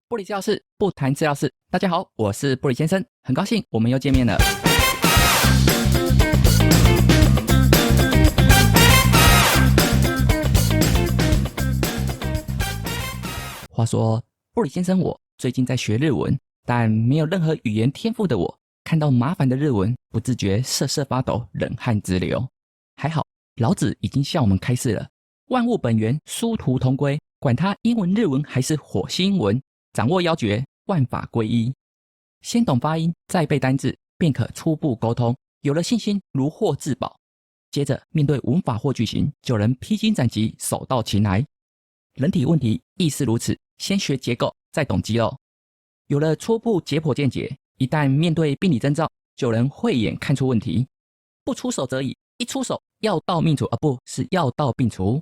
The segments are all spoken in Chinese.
物理治疗室不谈治疗室，大家好，我是布里先生，很高兴我们又见面了。话说，布里先生我最近在学日文，但没有任何语言天赋的我，看到麻烦的日文，不自觉瑟瑟发抖，冷汗直流。还好，老子已经向我们开示了：万物本源，殊途同归，管它英文、日文还是火星文，掌握要诀，万法归一。先懂发音，再背单字，便可初步沟通。有了信心，如获至宝。接着面对文法或句型，就能披荆斩棘，手到擒来。人体问题亦是如此，先学结构，再懂肌肉。有了初步解剖见解，一旦面对病理征兆，就能慧眼看出问题。不出手则已，一出手药到命除，而不是药到病除。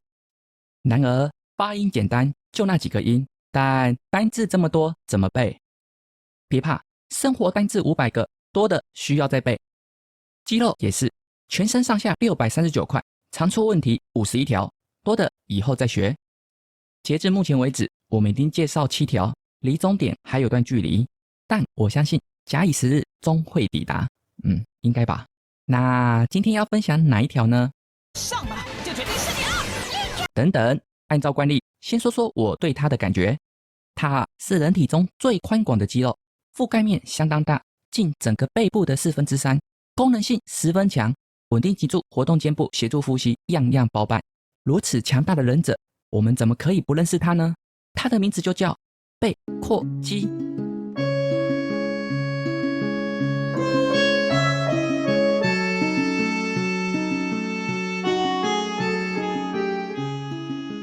然而发音简单，就那几个音，但单字这么多，怎么背？别怕，生活单字500个，多的需要再背。肌肉也是，全身上下639块，常出问题51条，多的以后再学。截至目前为止，我们已经介绍7条，离终点还有段距离，但我相信假以时日，终会抵达。应该吧。那今天要分享哪一条呢？上吧，就决定是你了。等等，按照惯例，先说说我对它的感觉。它是人体中最宽广的肌肉，覆盖面相当大，近整个背部的3/4，功能性十分强，稳定脊柱，活动肩部，协助呼吸，样样包办。如此强大的忍者，我们怎么可以不认识它呢？它的名字就叫背阔肌。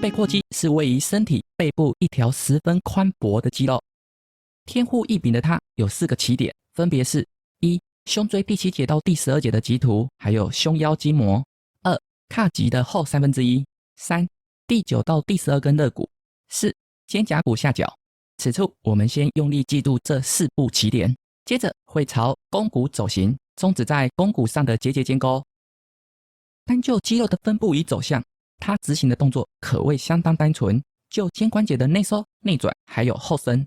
背阔肌是位于身体背部一条十分宽薄的肌肉。天赋异禀的它有4个起点，分别是： 1. 胸椎第7节到第12节的棘突，还有胸腰筋膜； 2. 髂棘的后1/3； 3. 第9到第12根肋骨； 4. 肩胛骨下角。此处我们先用力记住这4步起点，接着会朝肱骨走行，终止在肱骨上的节节间沟。单就肌肉的分布与走向，它执行的动作可谓相当单纯，就肩关节的内收、内转还有后伸。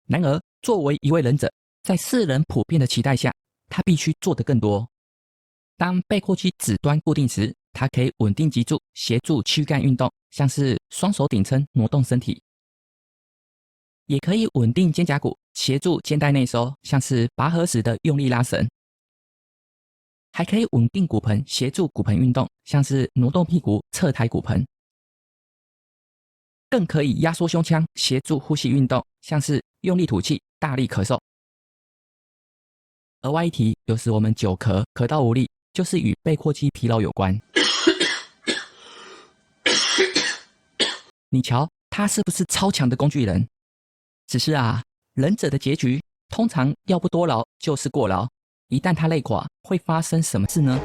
然而，作为一位忍者，在世人普遍的期待下，他必须做得更多。当背阔肌指端固定时，它可以稳定脊柱，协助躯干运动，像是双手顶撑挪动身体；也可以稳定肩胛骨，协助肩带内收，像是拔河时的用力拉绳；还可以稳定骨盆，协助骨盆运动，像是挪动屁股、侧抬骨盆；更可以压缩胸腔，协助呼吸运动，像是用力吐气、大力咳嗽。额外一提，有时我们久咳，咳到无力，就是与背阔肌疲劳有关。你瞧，他是不是超强的工具人？只是啊，忍者的结局通常要不多劳就是过劳，一旦他累垮，会发生什么事呢？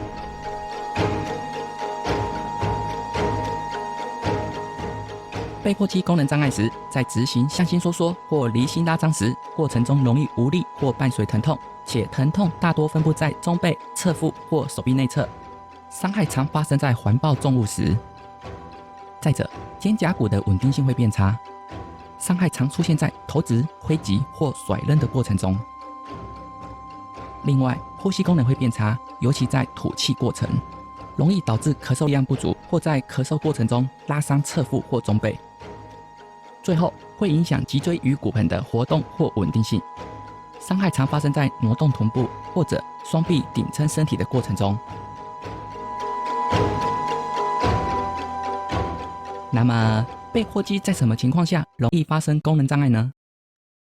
背阔肌功能障碍时，在执行向心收缩或离心拉张时，过程中容易无力或伴随疼痛，且疼痛大多分布在中背、侧腹或手臂内侧，伤害常发生在环抱重物时。再者，肩胛骨的稳定性会变差，伤害常出现在投掷、挥击或甩扔的过程中。另外，呼吸功能会变差，尤其在吐气过程，容易导致咳嗽量不足，或在咳嗽过程中拉伤侧腹或中背。最后会影响脊椎与骨盆的活动或稳定性，伤害常发生在挪动臀部或者双臂顶撑身体的过程中。那么背阔肌在什么情况下容易发生功能障碍呢？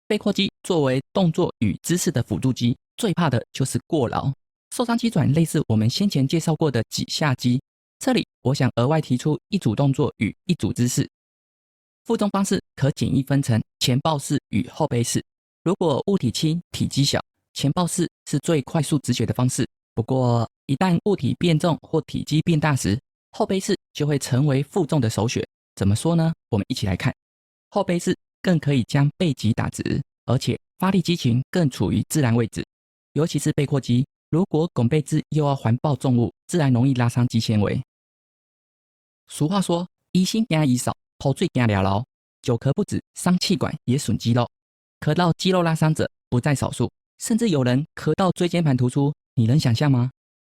背阔肌作为动作与姿势的辅助肌，最怕的就是过劳。受伤机转类似我们先前介绍过的脊下肌，这里我想额外提出一组动作与一组姿势。负重方式可简易分成前抱式与后背式。如果物体轻、体积小，前抱式是最快速直觉的方式。不过，一旦物体变重或体积变大时，后背式就会成为负重的首选。怎么说呢？我们一起来看。后背式更可以将背脊打直，而且发力肌群更处于自然位置。尤其是背阔肌，如果拱背姿又要环抱重物，自然容易拉伤肌纤维。俗话说：“医心惊医少，头最惊俩劳。”久咳不止，伤气管也损肌肉。咳到肌肉拉伤者不在少数，甚至有人咳到椎间盘突出，你能想象吗？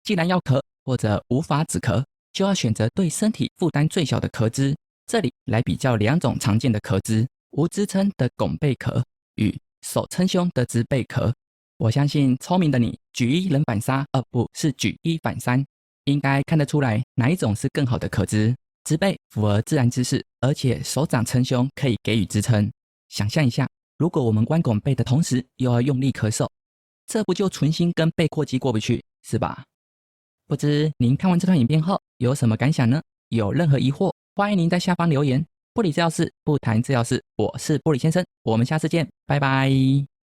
既然要咳或者无法止咳，就要选择对身体负担最小的咳姿。这里来比较2种常见的咳姿：无支撑的拱背咳与手撑胸的直背咳。我相信聪明的你举一人反3，不是举一反3，应该看得出来哪一种是更好的咳姿。直背符合自然姿势，而且手掌撑胸可以给予支撑。想象一下，如果我们弯拱背的同时又要用力咳嗽，这不就存心跟背阔肌过不去，是吧？不知您看完这段影片后有什么感想呢？有任何疑惑，欢迎您在下方留言。不理治疗室，不谈治疗室，我是玻璃先生，我们下次见，拜拜。